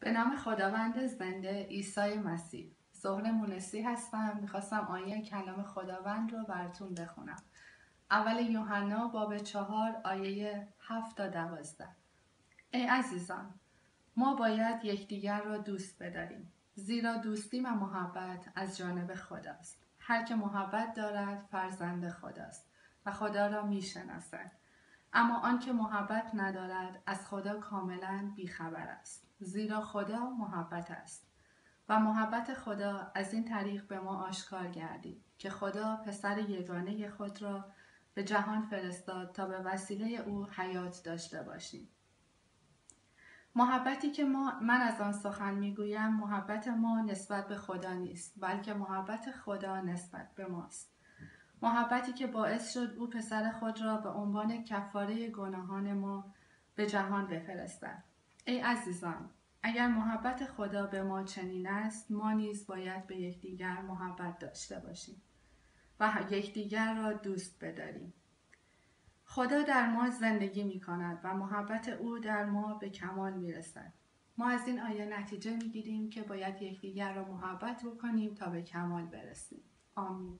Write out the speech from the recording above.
به نام خداوند زنده عیسی مسیح. زهره مونسی هستم. میخواستم آیه کلام خداوند رو براتون بخونم. اول یوحنا باب 4 آیه 7 تا 12. ای عزیزان، ما باید یکدیگر را دوست بداریم، زیرا دوستی و محبت از جانب خداست. هر که محبت دارد فرزند خداست و خدا را میشناسد. اما آن که محبت ندارد از خدا کاملا بیخبر است، زیرا خدا محبت است و محبت خدا از این طریق به ما آشکار گردید که خدا پسر یگانه خود را به جهان فرستاد تا به وسیله او حیات داشته باشیم. محبتی که من از آن سخن میگویم، محبت ما نسبت به خدا نیست، بلکه محبت خدا نسبت به ماست. محبتی که باعث شد او پسر خود را به عنوان کفاره گناهان ما به جهان بفرستد. ای عزیزان، اگر محبت خدا به ما چنین است، ما نیز باید به یکدیگر محبت داشته باشیم و یکدیگر را دوست بداریم. خدا در ما زندگی می کند و محبت او در ما به کمال می رسد. ما از این آیه نتیجه می گیریم که باید یکدیگر را محبت بکنیم تا به کمال برسیم. آمین.